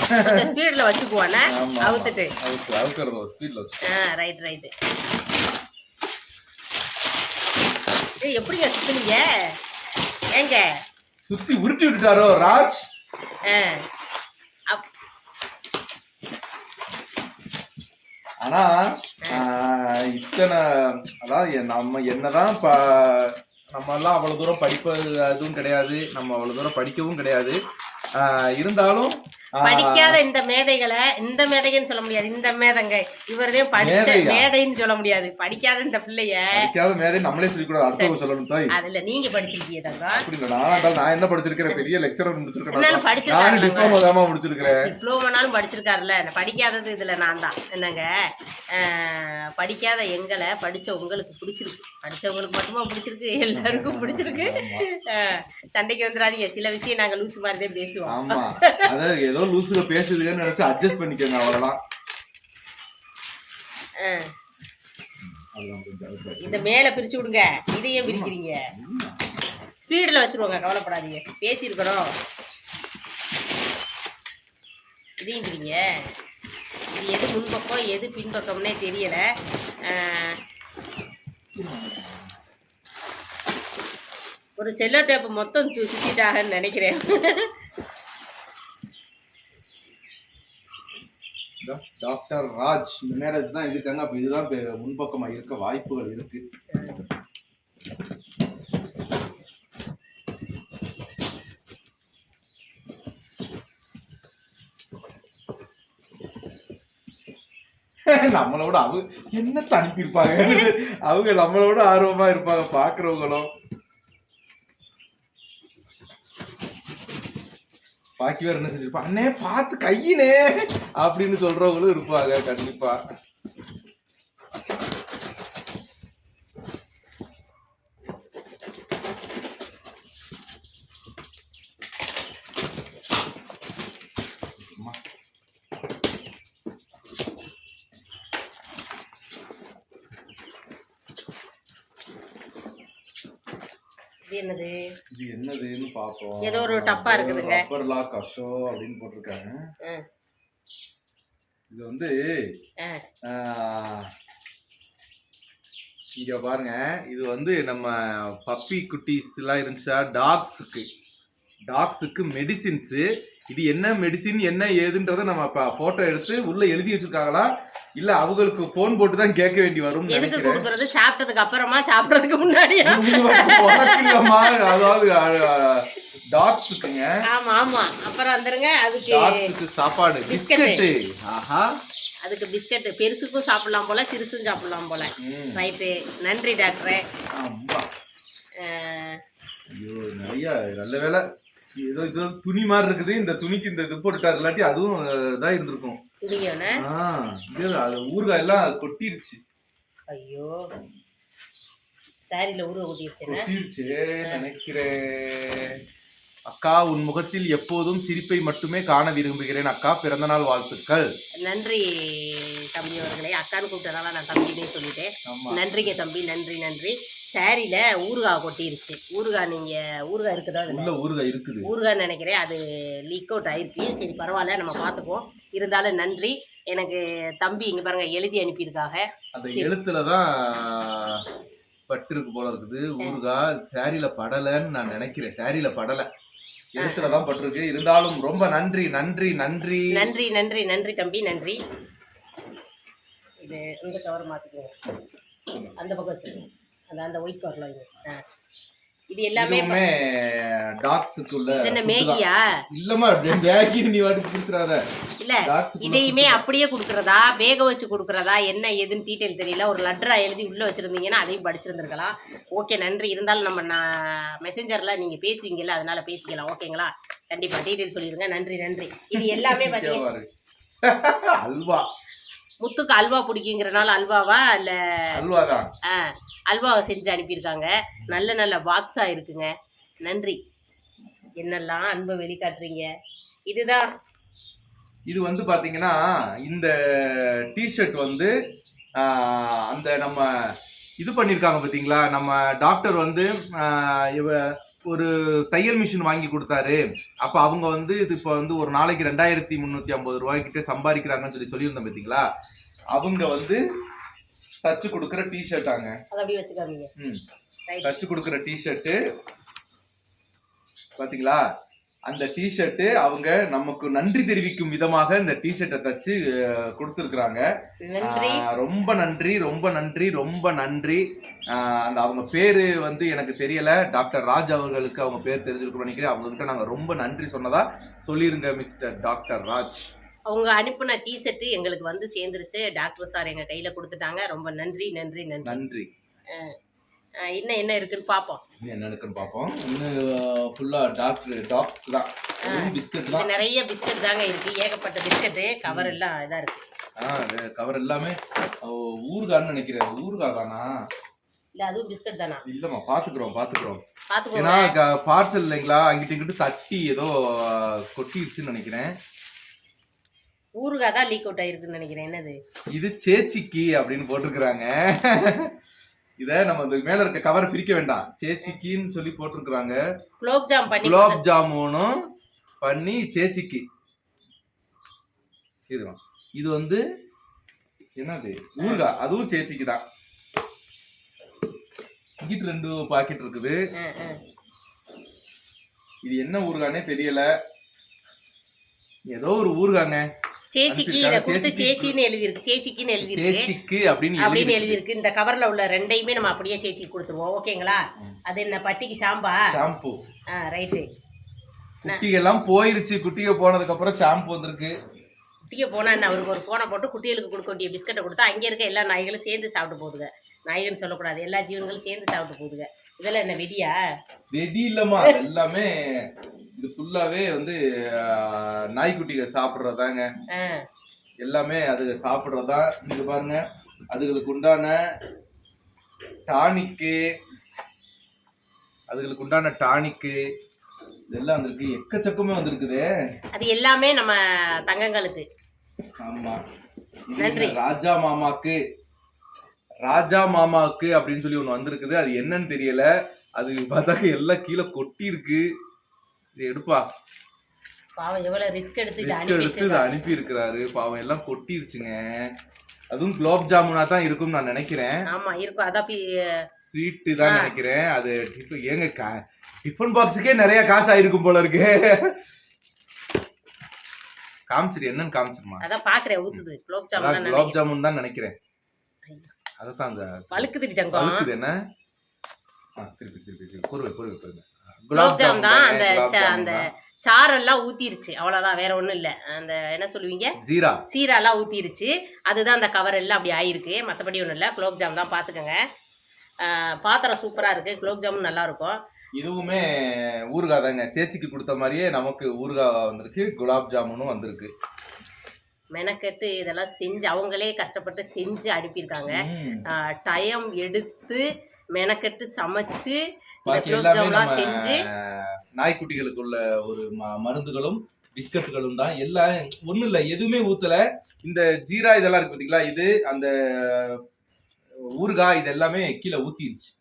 ஸ்பீட்ல வச்சுக்குவானே, அவுத்துட்டு ரைட் ரைட். எப்படிங்க சுத்துனீங்க? ஏங்க சுத்தி உருட்டி விட்டுட்டாரோ ராஜ்? ஆனா இத்தனை, அதாவது நம்ம என்னதான் நம்ம எல்லாம் அவ்வளவு தூரம் படிப்பது அதுவும் கிடையாது, நம்ம அவ்வளவு தூரம் படிக்கவும் கிடையாது. இருந்தாலும் படிக்காத இந்த மேதைகளை, இந்த மேதைன்னு சொல்ல முடியாது, இந்த மேதைங்க இவரதே படிச்ச மேதைன்னு சொல்ல முடியாது. படிக்காத இந்த பிள்ளைய படிக்காத மேதை நம்மளே சொல்லி கூட அடுத்தவங்க சொல்லணும் தாய். அதுல நீங்க படிச்சிருக்கீங்க தங்க. அப்படி இல்ல, நான் என்ன படிச்சிருக்கேன்? பெரிய லெக்சரர் முடிச்சிருக்கேன். நான் டிப்ளமோ தான் முடிச்சிருக்கேன். டிப்ளமோனாலும் படிச்சிருக்காருல்ல. படிக்காதது இதுல நான் தான். என்னங்க, படிக்காத எங்களை படிச்ச உங்களுக்கு பிடிச்சிருக்கு. படிச்சவங்களுக்கு மட்டுமா பிடிச்சிருக்கு? எல்லாருக்கும் பிடிச்சிருக்கு. சண்டைக்கு வந்துடாதீங்க. சில விஷயம் நாங்க லூசு மாதிரி தான் பேசுவோம். ஆமா, அதாவது ஏதோ லூசுக பேசுதுன்னு நினைச்சு அட்ஜஸ்ட் பண்ணிக்கோங்க, அவ்வளவுதான். இந்த மேல பிரிச்சு விடுங்க. இதையே பிரிக்கிறீங்க. ஸ்பீட்ல வச்சிருவாங்க, கவலைப்படாதீங்க. பேசியிருக்கிறோம். இதையும் பிரிங்க. இது எது முன்பக்கம் எது பின்பக்கம்னே தெரியல. ஒரு செல்லோ டேப் மொத்தம் சுத்திட்டாகன்னு நினைக்கிறேன். டாக்டர் ராஜ் இந்த மேல இதுதான் இருக்காங்க. அப்ப இதுதான் முன்பக்கமா இருக்க வாய்ப்புகள் இருக்கு. நம்மளோட அவங்க என்னத்த அனுப்பியிருப்பாங்க, அவங்க நம்மளோட ஆர்வமா இருப்பாங்க பாக்குறவங்களும். பாக்கி வேற என்ன செஞ்சிருப்பா, அண்ணே பார்த்து கையினே அப்படின்னு சொல்றவங்களும் இருப்பாங்க கண்டிப்பா. என்னது இது என்னதுன்னு பாப்போம். ஏதோ ஒரு டப்பா இருக்குதுங்க. ரப்பர் லாக் அஷோ அப்படின்னு போட்டிருக்காங்க. இது வந்து இங்க பாருங்க, இது வந்து நம்ம பப்பி குட்டீஸ் எல்லாம் இருந்துச்சா, டாக்ஸுக்கு மெடிசின்ஸ். இது என்ன மெடிசின் என்ன ஏதுன்றத நம்ம போட்டோ எடுத்து உள்ள எழுதி வச்சிருக்காங்களா இல்ல அவங்களுக்கு போன் போட்டு தான் கேட்க வேண்டி வரும். எதுக்கு கொடுக்கறது? சாப்பிட்டதுக்கு அப்புறமா, சாப்பிடுறதுக்கு முன்னாடி? அதாவது டாக்ஸுக்குங்க. ஆமா ஆமா. அப்புறம் வந்துருங்க, அதுக்கு சாப்பாடு பிஸ்கட். ஆஹா, அதுக்கு பிஸ்கட். பெருசுக்கும் சாப்பிடலாம் போல, சிறுசும் சாப்பிடலாம் போல. ரைட்டு, நன்றி டாக்டரே. ஐயோ, நிறைய நல்ல வேலை. ஏதோ இது துணி மாதிரி இருக்குது. இந்த துணிக்கு இந்த இது போட்டுட்டாரு, இல்லாட்டி அதுவும் இதான் இருந்திருக்கும். ஊறுகாய் எல்லாம் கொட்டிருச்சு. ஐயோ, சாரில ஊறுகாய் கொட்டிருச்சு நினைக்கிறேன். அக்கா, உன் முகத்தில் எப்போதும் சிரிப்பை மட்டுமே காண விரும்புகிறேன். அக்கா, பிறந்த நாள் வாழ்த்துக்கள். நன்றி தம்பி அவர்களே. அக்கான்னு கூப்பிட்டதால நான் தம்பினே சொல்லிட்டேன். நன்றிங்க தம்பி, நன்றி நன்றி. சாரியில ஊறுகாய் கொட்டிருச்சு. ஊறுகாய் நீங்க ஊறுகாய் இருக்குதா? ஊறுகாய் இருக்குது, ஊறுகாய் நினைக்கிறேன். அது லீக் அவுட் ஆயிருக்கு. சரி பரவாயில்ல, நம்ம பார்த்துக்குவோம். இருந்தாலும் நன்றி. எனக்கு தம்பி இங்க பாருங்க எழுதி அனுப்பியிருக்காங்க. அந்த எழுத்துலதான் பட்டிருக்கு போல இருக்குது. ஊறுகாய் சாரியில படலைன்னு நான் நினைக்கிறேன். சாரியில படலை, எழுத்துலதான் பட்டிருக்கு. இருந்தாலும் ரொம்ப நன்றி நன்றி நன்றி நன்றி நன்றி நன்றி தம்பி, நன்றி. இது இந்த கவர் மாத்திக்கோங்க, அந்த பக்கம் வச்சுருங்க. அந்த ஒயிட் கவரில் வைங்க. இது எல்லாமே இதுவுமே டாக்ஸுக்குள்ள இது என்ன food தான். மேகியா? இல்லம்மா மேகி நீ வாட்டுக்கு குடிச்சிடாத. இல்ல டாக்ஸுக்குள்ள இதையுமே food தான். அப்படியே கொடுக்கறதா வேக வச்சு கொடுக்கறதா என்ன ஏதுன்னு டீட்டெயில் தெரியல. ஒரு லெட்டரா எழுதி உள்ள வச்சிருந்தீங்கன்னா அதையும் படிச்சிருந்துருக்கலாம். ஓகே நன்றி. இருந்தாலும் நம்ம மெசேஞ்சர்ல நீங்க பேசுவீங்கல்ல, அதனால பேசிக்கலாம். ஓகேங்களா? கண்டிப்பா டீட்டெயில் சொல்லிருங்க. நன்றி நன்றி. இது எல்லாமே பாத்தீங்கன்னா அல்வா. முத்துக்கு அல்வா பிடிக்குங்கிறனால அல்வாவா இல்ல அல்வாதான். அல்வாவை செஞ்சு அனுப்பியிருக்காங்க. நல்ல நல்ல பாக்ஸா இருக்குங்க. நன்றி. என்னெல்லாம் அன்பை வெளிக்காட்டுறீங்க. இதுதான் இது வந்து பாத்தீங்கன்னா இந்த டிஷர்ட் வந்து அந்த நம்ம இது பண்ணிருக்காங்க பாத்தீங்களா, நம்ம டாக்டர் வந்து ஒரு தையல் மிஷின் வாங்கி கொடுத்தாரு. அப்ப அவங்க வந்து இது இப்ப வந்து ஒரு நாளைக்கு 2350 ரூபாய்க்கிட்ட சம்பாதிக்கிறாங்கன்னு சொல்லியிருந்தோம் பாத்தீங்களா, அவங்க வந்து தச்சு கொடுக்குற டிஷர்ட்டாங்க. அதை அப்படியே வச்சுக்காமீங்க. தச்சு கொடுக்குற டிஷர்ட் பாத்தீங்களா, அந்த டிஷர்ட் அவங்க நமக்கு நன்றி தெரிவிக்கும் விதமாக இந்த டிஷர்ட்டை தச்சு கொடுத்துருக்குறாங்க. ரொம்ப நன்றி ரொம்ப நன்றி ரொம்ப நன்றி. அந்த அவங்க பேரு வந்து எனக்கு தெரியல. டாக்டர் ராஜ் அவர்களுக்கு அவங்க பேர் தெரிஞ்சிருக்கும்னு நினைக்கிறேன். அவங்க கிட்ட நாங்க ரொம்ப நன்றி சொன்னதா சொல்லிருங்க மிஸ்டர் டாக்டர் ராஜ். அவங்க அனுப்பின டிஷர்ட் எங்களுக்கு வந்து சேர்ந்துருச்சு. டாக்டர் சார் எங்க கையில கொடுத்துட்டாங்க. ரொம்ப நன்றி நன்றி நன்றி நன்றி. இன்னும் என்ன இருக்குன்னு பாப்போம். என்ன இருக்குன்னு பாப்போம். இன்னும் ஃபுல்லா டாக்ஸ்க்கு தான். பிஸ்கட் தான். நிறைய பிஸ்கட் தாங்க இருக்கு. ஏகப்பட்ட பிஸ்கட். கவர் எல்லாம் இதா இருக்கு. கவர் எல்லாமே ஊறுகான்னு நினைக்கிறேன். ஊறுகாய் தானா? இல்ல அதுவும் பிஸ்கட் தானா? இல்லம்மா பாத்துக்கிறோம். ஏன்னா பார்சல் இல்லைங்களா, அங்கிட்ட இங்கிட்டு தட்டி ஏதோ கொட்டிடுச்சுன்னு நினைக்கிறேன். ஊறுகாய் தான் லீக் அவுட் ஆயிருக்குன்னு நினைக்கிறேன். என்னது இது? சேச்சிக்கு அப்படின்னு போட்டிருக்கிறாங்க. இத நம்ம இந்த மேல இருக்க கவரை பிரிக்க வேண்டாம். சேச்சிக்கின்னு சொல்லி போட்டிருக்கிறாங்க. குலோப் ஜாமுனும் பண்ணி சேச்சிக்கு. இது வந்து என்னது? ஊறுகாய். அதுவும் சேச்சிக்கு தான். இங்கிட்டு 2 பாக்கெட் இருக்குது. இது என்ன ஊறுகானே தெரியல. ஏதோ ஒரு ஊறுகாங்க. சேச்சிக்கு இத கொடுத்து சேச்சின்னு எழுதிருக்கு. சேச்சிக்குன்னு எழுதிருக்கு. சேச்சிக்கு அப்படின்னு எழுதிருக்கு. இந்த கவர்ல உள்ள ரெண்டையுமே நம்ம அப்படியே சேச்சிக்கு கொடுத்துருவோம். ஓகேங்களா? அது என்ன பட்டிக்கு ஷாம்பு. ரைட்டு. குட்டிகள் எல்லாம் போயிருச்சு. குட்டிக போனதுக்கு அப்புறம் ஷாம்பு வந்திருக்கு. குட்டியை போனா என்ன, அவருக்கு ஒரு போனை போட்டு குட்டிகளுக்கு கொடுக்க வேண்டிய பிஸ்கட்டை கொடுத்தா அங்கே இருக்க எல்லா நாய்களும் சேர்ந்து சாப்பிட்டு போகுதுங்க. நாய்கள்னு சொல்லக்கூடாது, எல்லா ஜீவன்களும் சேர்ந்து சாப்பிட்டு போகுதுங்க. இதெல்லாம் என்ன வெடியா? வெடி இல்லம்மா, எல்லாமே இது ஃபுல்லாவே வந்து நாய்க்குட்டிகள் சாப்பிடுறதாங்க. எல்லாமே அதுக சாப்பிடுறதா. இங்க பாருங்க, அதுகளுக்கு உண்டான டானிக்கு இதெல்லாம் வந்திருக்கு. எக்கச்சக்கமே வந்திருக்குது. அது எல்லாமே நம்ம தங்கங்களுக்கு. ஆமா. நன்றி. ராஜா மாமாக்கு அப்படின்னு சொல்லி ஒண்ணு வந்திருக்குது. அது என்னன்னு தெரியல. அது பார்த்தாக்க எல்லாம் கீழே கொட்டி இருக்கு. இது எடுப்பா. பாவம் எவ்வளவு ரிஸ்க் எடுத்து இதை அனுப்பி இருக்கிறாரு. பாவம் எல்லாம் கொட்டிருச்சுங்க. அதுவும் குலோப் ஜாமுனா தான் இருக்கும்னு நான் நினைக்கிறேன். ஆமா இருக்கும். அதான் ஸ்வீட் தான் நினைக்கிறேன். அது ஏங்க டிஃபன் பாக்ஸுக்கே நிறைய காசு ஆயிருக்கும் போல இருக்கு. காமிச்சிரு, என்னன்னு காமிச்சிருமா? அதான் பாக்குறேன். ஊத்துது. குலோப் ஜாமுன் தான் நினைக்கிறேன். அதான் அந்த பழுக்குது தங்கம். பழுக்குது என்ன? திருப்பி பொறுவை. குலோப் ஜாம் தான். அந்த சாரெல்லாம் ஊத்திருச்சு. அவ்வளவுதான், வேற ஒண்ணும் இல்ல. அந்த என்ன சொல்லுவீங்க, சீராலாம் ஊத்திருச்சு. அதுதான் அந்த கவர் எல்லாம் அப்படி ஆயிருக்கு. மற்றபடி ஒண்ணும் இல்ல. குலோப் ஜாம் தான். பாத்துக்கோங்க. பாத்திரம் சூப்பரா இருக்கு. குலோப் ஜாமுன் நல்லா இருக்கும். இதுவுமே ஊறுகாய் தாங்க. சேச்சிக்கு கொடுத்த மாதிரியே நமக்கு ஊறுகாய் வந்திருக்கு. குலாப் ஜாமுனும் வந்திருக்கு. மெனக்கெட்டு இதெல்லாம் செஞ்சு அவங்களே கஷ்டப்பட்டு செஞ்சு அனுப்பியிருக்காங்க. டைம் எடுத்து மெனக்கெட்டு சமைச்சு செஞ்சு. நாய்க்குட்டிகளுக்கு உள்ள ஒரு மருந்துகளும் பிஸ்கட்டுகளும் தான். எல்லாம் ஒண்ணும் இல்ல, எதுவுமே ஊத்தல. இந்த ஜீரா இதெல்லாம் இருக்கு பாத்தீங்களா, இது அந்த ஊறுகாய் இது எல்லாமே கீழே ஊத்திருச்சு.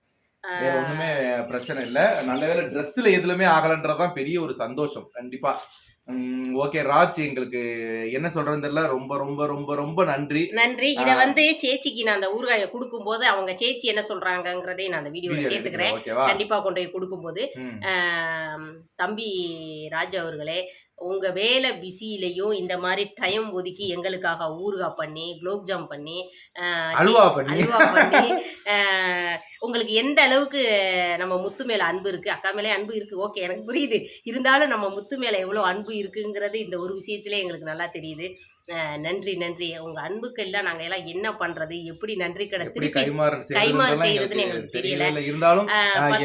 வேற ஒண்ணுமே பிரச்சனை இல்ல. நல்ல வேலை ட்ரெஸ்ல எதுலுமே ஆகலன்றதான் பெரிய ஒரு சந்தோஷம். கண்டிப்பா ஓகே ராஜ், எங்களுக்கு என்ன சொல்றதுன்னு தெரியல. ரொம்ப ரொம்ப ரொம்ப ரொம்ப நன்றி. இத வந்து சேச்சிக்கு நான் அந்த ஊறுகாயை கொடுக்கும்போது அவங்க சேச்சி என்ன சொல்றாங்கங்கிறதையும் நான் அந்த வீடியோல சேர்த்துக்கிறேன். கண்டிப்பா கொண்டு போய் கொடுக்கும்போது தம்பி ராஜ் அவர்களே, உங்க வேலை பிஸியிலையும் இந்த மாதிரி டைம் ஒதுக்கி எங்களுக்காக ஊறுகாய் பண்ணி, குலோப்ஜாம் பண்ணி, அல்வா பண்ணி உங்களுக்கு எந்த அளவுக்கு நம்ம முத்து மேல அன்பு இருக்கு, அக்கா மேலே அன்பு இருக்கு, ஓகே எனக்கு புரியுது. இருந்தாலும் நம்ம முத்து மேல எவ்வளவு அன்பு இருக்குங்கிறது இந்த ஒரு விஷயத்திலே எங்களுக்கு நல்லா தெரியுது. நன்றி நன்றி. உங்க அன்புக்கு எல்லாம் நாங்க எல்லாம் என்ன பண்றது, எப்படி நன்றி கடை கைமாறு செய்யறதுன்னு எங்களுக்கு தெரியல. இருந்தாலும்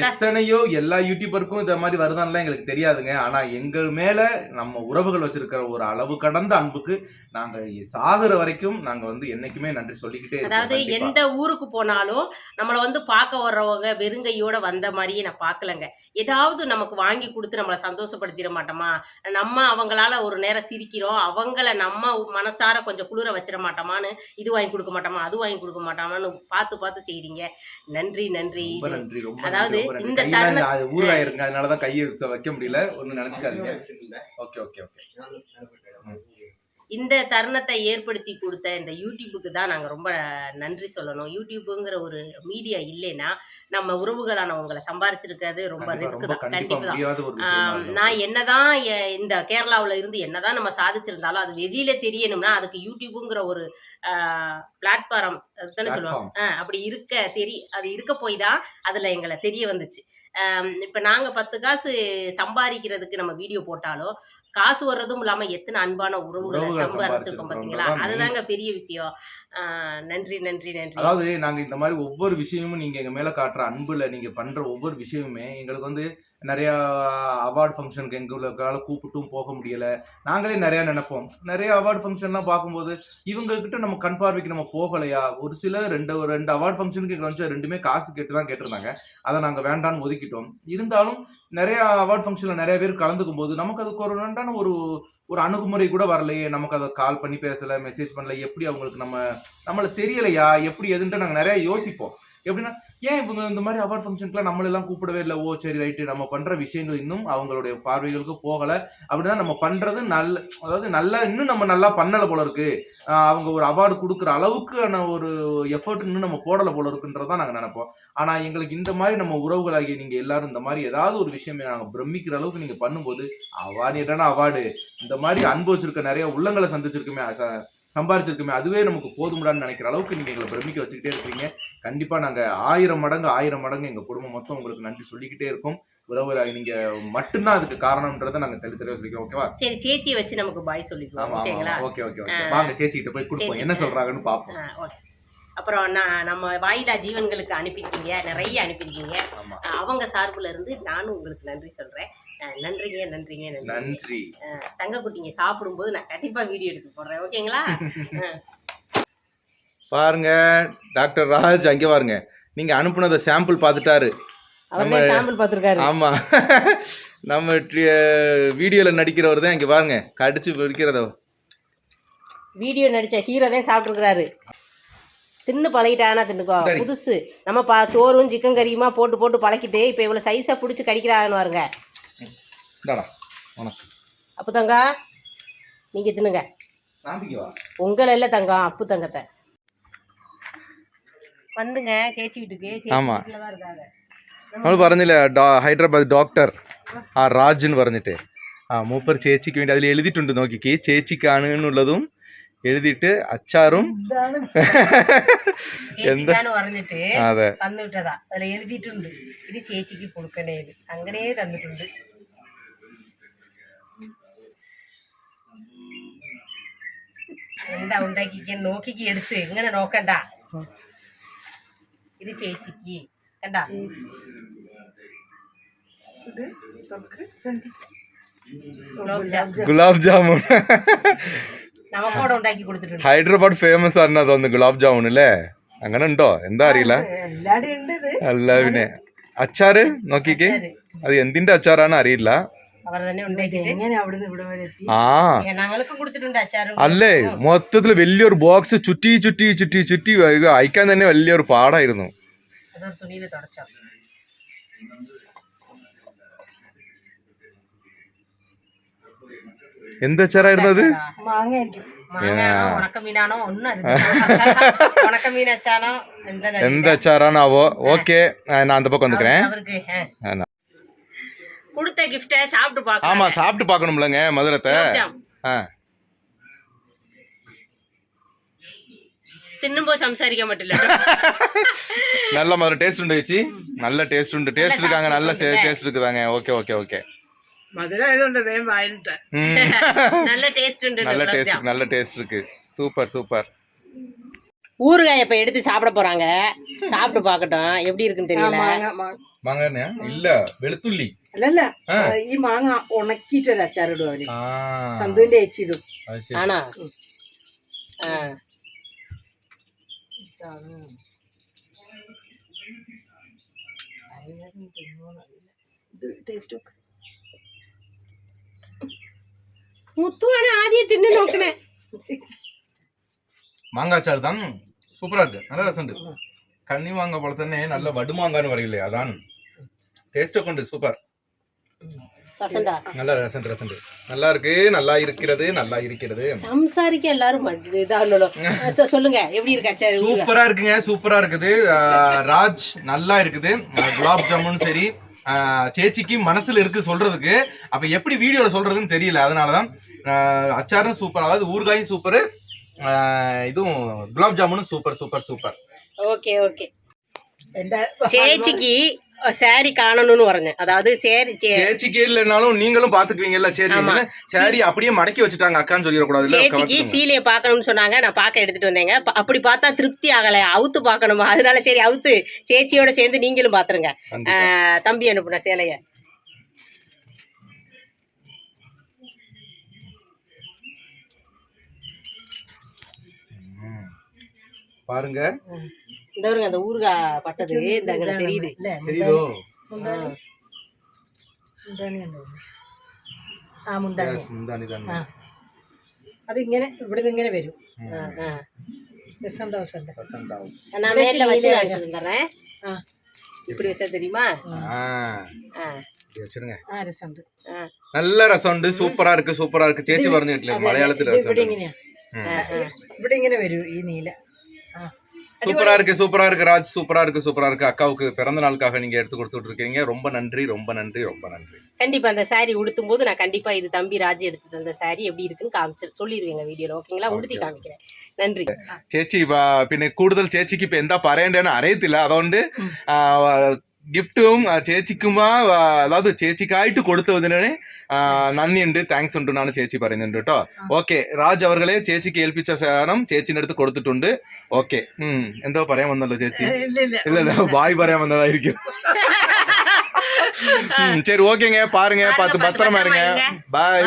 எத்தனையோ எல்லா யூடியூபருக்கும் இந்த மாதிரி வருதான்லாம் எங்களுக்கு தெரியாதுங்க. ஆனா எங்கள் மேல நம்ம உறவுகள் வச்சிருக்கிற ஒரு அளவு கடந்த அன்புக்கு நாங்க சாகுற வரைக்கும் நாங்க வந்து என்னைக்குமே நன்றி சொல்லிக்கிட்டே இருக்கோம். அதாவது எந்த ஊருக்கு போனாலும் நம்மளை வந்து பார்க்க வர்றவங்க வெறுங்கையோட வந்த மாதிரியே நான் பார்க்கலங்க. ஏதாவது நமக்கு வாங்கி கொடுத்து நம்மளை சந்தோஷப்படுத்திட மாட்டோமா, நம்ம அவங்களால ஒரு நேரம் சிரிக்கிறோம், அவங்கள நம்ம மனசார கொஞ்சம் குளிர வச்சிட மாட்டோமான்னு இது வாங்கி கொடுக்க மாட்டோமா, அது வாங்கி கொடுக்க மாட்டோமான்னு பார்த்து பார்த்து செய்றீங்க. நன்றி நன்றி. அதாவது இந்த ஊராக இருங்க, அதனாலதான் கையை வைக்க முடியல, ஒன்னும் நினைச்சுக்காதீங்க. Okay okay okay. இந்த தருணத்தை ஏற்படுத்தி கொடுத்த இந்த யூடியூபுக்கு தான் நாங்கள் ரொம்ப நன்றி சொல்லணும். யூடியூப்புங்கிற ஒரு மீடியா இல்லைன்னா நம்ம உறவுகளானவங்களை சம்பாரிச்சிருக்காது ரொம்ப ரிஸ்க் தான். கண்டிப்பாக தான். நான் என்னதான் இந்த கேரளாவில் இருந்து என்னதான் நம்ம சாதிச்சிருந்தாலும் அது வெளியில தெரியணும்னா அதுக்கு யூடியூபுங்கிற ஒரு பிளாட்ஃபார்ம் தானே சொல்லுவாங்க, அப்படி அது இருக்க போய் தான் அதில் எங்களை தெரிய வந்துச்சு. இப்போ நாங்கள் 10 காசு சம்பாதிக்கிறதுக்கு நம்ம வீடியோ போட்டாலும் காசு வர்றதும் இல்லாம எத்தனை அன்பான உறவுகளை சம்பாதிச்சிருக்கோம் பாத்தீங்களா, அதுதாங்க பெரிய விஷயம். நன்றி நன்றி நன்றி. அதாவது நாங்க இந்த மாதிரி ஒவ்வொரு விஷயமும் நீங்க எங்க மேல காட்டுற அன்புல நீங்க பண்ற ஒவ்வொரு விஷயமுமே எங்களுக்கு வந்து நிறைய அவார்டு ஃபங்க்ஷனுக்கு எங்களுக்கால கூப்பிட்டும் போக முடியல. நாங்களே நிறைய நினைப்போம், நிறைய அவார்டு ஃபங்க்ஷன்லாம் பார்க்கும்போது இவங்ககிட்ட நம்ம கன்ஃபார்மிக்கு நம்ம போகலையா. ஒரு சில ரெண்டு அவார்டு ஃபங்க்ஷனுக்கு எங்களை வந்து ரெண்டுமே காசு கேட்டு தான் கேட்டிருந்தாங்க, அதை நாங்கள் வேண்டான்னு ஒதுக்கிட்டோம். இருந்தாலும் நிறைய அவார்டு ஃபங்க்ஷன்ல நிறைய பேர் கலந்துக்கும் போது நமக்கு அதுக்கு ஒரு ரெண்டான ஒரு அணுகுமுறை கூட வரலையே, நமக்கு அதை கால் பண்ணி பேசல, மெசேஜ் பண்ணல, எப்படி அவங்களுக்கு நம்மளை தெரியலையா, எப்படி எதுன்ட்டு நாங்கள் நிறைய யோசிப்போம். எப்படின்னா ஏன் இவங்க இந்த மாதிரி அவார்ட் ஃபங்க்ஷனுக்குலாம் நம்மளெல்லாம் கூப்பிடவே இல்லை, ஓ சரி ரைட்டு, நம்ம பண்ற விஷயங்கள் இன்னும் அவங்களுடைய பார்வைகளுக்கு போகலை, அப்படிதான் நம்ம பண்றது அதாவது இன்னும் நம்ம நல்லா பண்ணலை போல இருக்கு, அவங்க ஒரு அவார்டு கொடுக்குற அளவுக்கான ஒரு எஃபர்ட் இன்னும் நம்ம போடலை போல இருக்குன்றதான் நாங்கள் நினைப்போம். ஆனா எங்களுக்கு இந்த மாதிரி நம்ம உறவுகளாகிய நீங்க எல்லாரும் இந்த மாதிரி ஏதாவது ஒரு விஷயம் நாங்கள் பிரமிக்கிற அளவுக்கு நீங்க பண்ணும்போது, அவார்டு என்னன்னா அவார்டு, இந்த மாதிரி அனுபவிச்சிருக்க நிறைய உள்ளங்களை சந்திச்சிருக்குமே, சம்பாரிச்சிருக்குமே, அதுவே நமக்கு போதும்டான்னு நினைக்கிற அளவுக்கு நீங்க எங்களை பிரமிக்க வச்சுக்கிட்டே இருக்கீங்க. கண்டிப்பா நாங்க 1000 மடங்கு எங்க குடும்பம் மொத்தம் உங்களுக்கு நன்றி சொல்லிக்கிட்டே இருக்கோம். உறவுகளாக நீங்க மட்டும்தான் அதுக்கு காரணம்ன்றதை நாங்க தெளிவாக சொல்லிக்கிறோம். ஓகேவா? சரி, சேச்சியை வச்சு நமக்கு பாய் சொல்லிக்கலாம். Okay okay okay. வாங்க சேச்சி கிட்ட போய் கொடுப்போம், என்ன சொல்றாங்கன்னு பாப்போம். அப்புறம் நம்ம வாயிலா ஜீவன்களுக்கு அனுப்பியிருக்கீங்க, நிறைய அனுப்பியிருக்கீங்க. அவங்க சார்புல இருந்து நானும் உங்களுக்கு நன்றி சொல்றேன். நன்றிங்க நன்றிங்க நன்றி. தங்கக்குட்டிங்க சாப்பிடும்போது நான் கண்டிப்பா வீடியோ எடுத்து போடுறேன், ஓகேங்களா? பாருங்க டாக்டர் ராஜ் அங்கே பாருங்க, நீங்க அனுப்புனத சாம்பிள் பார்த்துட்டாரு. நம்ம சாம்பிள் பார்த்துருக்காரு. ஆமா, நம்ம வீடியோல நடிக்கிறவர் தான் இங்க பாருங்க கடிச்சு பிடிக்கிறத. வீடியோ நடிச்ச ஹீரோ தான் சாப்பிட்டுருக்காரு. தின்னு பழகிட்டானா தின்னுக்கோ, புதுசு நம்ம சோறும் சிக்கன் கறியுமா போட்டு போட்டு பழக்கிட்டு இப்போ இவ்வளோ சைஸாக பிடிச்சி கடிக்கிறாங்கன்னு பாருங்க. அப்பு தங்கா நீங்க தின்னுங்க, உங்களை இல்லை தங்கம், அப்பு தங்கத்தை வந்துங்க ചേച്ചി വീட்டுக்கு. ஆமா, നമ്മൾ പറഞ്ഞില്ലേ ഹൈദരാബാദ് ഡോക്ടർ രാജ് പറഞ്ഞിട്ട്, മൂപ്പർ ചേച്ചിക്ക് വേണ്ടി അതിൽ എഴുതിയിട്ടുണ്ട്, നോക്കിക്കേ, ചേച്ചിക്കാണ് എന്നുള്ളതും എഴുതിയിട്ട് അച്ചാറും പറഞ്ഞിട്ട് തന്നിട്ടതാ, അതിൽ എഴുതിയിട്ടുണ്ട് ഇത് ചേച്ചിക്ക് കൊടുക്കണേത്, അങ്ങനെ തന്നിട്ടുണ്ട്. എന്താ ഉണ്ടാക്കിക്കാൻ നോക്കിക്ക് എടുത്ത് ഇങ്ങനെ നോക്കണ്ട, ഇത് ചേച്ചിക്ക് കണ്ട. ഗുലാബ് ജാമുൻ നമുക്കവിടെ ഉണ്ടാക്കി കൊടുത്തിട്ടുണ്ട്. ഹൈദരാബാദ് ഫേമസ് ആണ് തോന്നുന്നു ഗുലാബ് ജാമുൻ അല്ലേ, അങ്ങനെ ഉണ്ടോ എന്താ അറിയില്ല. അല്ല പിന്നെ അച്ചാറ് നോക്കിക്കേ, അത് എന്തിന്റെ അച്ചാറാണ് അറിയില്ല. അല്ലേ, മൊത്തത്തില് വലിയൊരു ബോക്സ് ചുറ്റി ചുറ്റി ചുറ്റി ചുറ്റി അയക്കാൻ തന്നെ വലിയൊരു പാടായിരുന്നു. எந்த அச்சாரா இருந்தது? மாங்கானோ உணக்க மீனானோ ஒன்னும் உணக்க மீன் அச்சானோ எந்த அச்சாரானாவோ. ஓகே, நான் அந்த பக்கம் வந்துக்கிறேன். அவருக்கு கொடுத்த கிஃப்ட சாப்பிட்டு பார்க்க. ஆமா, சாப்பிட்டு பார்க்கணும்லங்க மதுரத்தை. தின்னும்போது சம்சாரிக்க மட்டும் இல்ல, நல்ல மதுரை டேஸ்ட் உண்டு வச்சு. நல்ல டேஸ்ட் உண்டு, டேஸ்ட் இருக்காங்க, நல்ல டேஸ்ட் இருக்குதாங்க. Okay okay okay. மதுரை நல்ல டேஸ்ட் உண்டு, நல்ல டேஸ்ட், நல்ல டேஸ்ட் இருக்கு. Super super. ஊறுகாய் இப்ப எடுத்து சாப்பிட போறாங்க. சாப்பிட்டு பார்க்கட்டும் எப்படி இருக்குன்னு தெரியல. മാങ്ങ ഇല്ല, വെളുത്തുള്ളി അല്ലല്ല, ഈ മാങ്ങ ഉണക്കിയിട്ടൊരു അച്ചാറിടും അവര്. ചന്തുവിന്റെ ചേച്ചിയിടും. ആണോ? മുത്തുവാണ് ആദ്യം തിന്നു നോക്കണേ. മാങ്ങ അച്ചാർ താൻ സൂപ്പറാ ഇருக்கு, നല്ല രസമുണ്ട്. കന്നി മാങ്ങ പോലെ തന്നെ നല്ല വടുമാങ്ങാന്ന് പറയില്ലേ, അതാണ്. ടേസ്റ്റ് ഒക്കെ ഉണ്ട്, സൂപ്പർ. நல்ல ரசம் ரசம் நல்லா இருக்கு, நல்லா இருக்கிறது, நல்லா இருக்கிறது. சம்சாரிக்க எல்லாரும் சொல்லுங்க எப்படி இருக்கு? சூப்பரா இருக்குங்க, சூப்பரா இருக்குது. ராஜ் நல்லா இருக்குது. குலாப் ஜாமுன் சரி, சேச்சிக்கு மனசுல இருக்கு சொல்றதுக்கு. அப்ப எப்படி வீடியோல சொல்றதுன்னு தெரியல, அதனாலதான். அச்சாரும் சூப்பர், அதாவது ஊறுகாயும் சூப்பர், இதுவும் குலாப் ஜாமுனும் super super super. Okay okay. சேச்சிக்கு சாரி காணணும்னு வரங்க, அதாவது சேச்சிக்கு இல்லைனாலும் நீங்களும் பாத்துக்குவீங்கல்ல. சரி, சாரி அப்படியே மடக்கி வச்சுட்டாங்க அக்கான்னு சொல்லிடக்கூடாது. சேச்சிக்கு சீலைய பாக்கணும்னு சொன்னாங்க, நான் பாக்க எடுத்துட்டு வந்தேங்க. அப்படி பார்த்தா திருப்தி ஆகல, அவுத்து பாக்கணுமா, அதனால சரி அவுத்து சேச்சியோட சேர்ந்து நீங்களும் பாத்துருங்க. தம்பி அனுப்புன சேலைய பாருங்க. இந்த வருங்க, அந்த ஊறுகாய் பட்டது இந்த தெரியுது, தெரியுதோ? അത് ഇങ്ങനെ ഇവിടെ ഇങ്ങനെ വരും. நான் நேர்ல வச்சு காமிச்சிருந்தேன். இப்படி வச்சா தெரியுமா? வச்சிருங்க. രസമുണ്ട്, நல்ல ரசம் ഉണ്ട്, சூப்பரா இருக்கு, சூப்பரா இருக்கு. ചേച്ചി പറഞ്ഞിട്ടില്ലേ മലയാളത്തിൽ രസം ഇവിടെ ഇങ്ങനെയാ, ഇവിടെ ഇങ്ങനെ വരും ഈ നീല. சூப்பரா இருக்கு, சூப்பரா இருக்கு ராஜ், சூப்பரா இருக்கு, சூப்பரா இருக்கு. அக்காவுக்கு பிறந்த நாளுக்காக நீங்க எடுத்து கொடுத்துட்டு இருக்கீங்க. ரொம்ப நன்றி, ரொம்ப நன்றி, ரொம்ப நன்றி. கண்டிப்பா அந்த சாரி உடுத்தும் போது நான் கண்டிப்பா இது தம்பி ராஜ் எடுத்து தந்த சாரி எப்படி இருக்குன்னு காமிச்சு சொல்லிடுவீங்க வீடியோல. ஓகேங்களா? ഉടുത്തി കാണിக்கிறேൻ. നന്ദി ചേച്ചി. പിന്നെ കൂടുതൽ ചേച്ചിക്ക് ഇപ്പൊ എന്താ പറയണ്ടേന്ന് അറിയത്തില്ല, അതുകൊണ്ട് ഗിഫ്റ്റും ചേച്ചിക്കുമാ, അതായത് ചേച്ചിക്കായിട്ട് കൊടുത്തതിന് നന്ദിയുണ്ട്, താങ്ക്സ് ഉണ്ട് എന്നാണ് ചേച്ചി പറയുന്നുണ്ട് കേട്ടോ. ഓക്കെ, രാജ് അവർകളെ ചേച്ചിക്ക് ഏൽപ്പിച്ച സാധനം ചേച്ചിന്റെ അടുത്ത് കൊടുത്തിട്ടുണ്ട്. ഓക്കെ, എന്തോ പറയാൻ വന്നല്ലോ ചേച്ചി? ഇല്ലല്ല, ബായ് പറയാൻ വന്നതായിരിക്കും. சரி, ஓகேங்க, பாருங்க, பார்த்து பத்திரமா இருங்க. பாய்.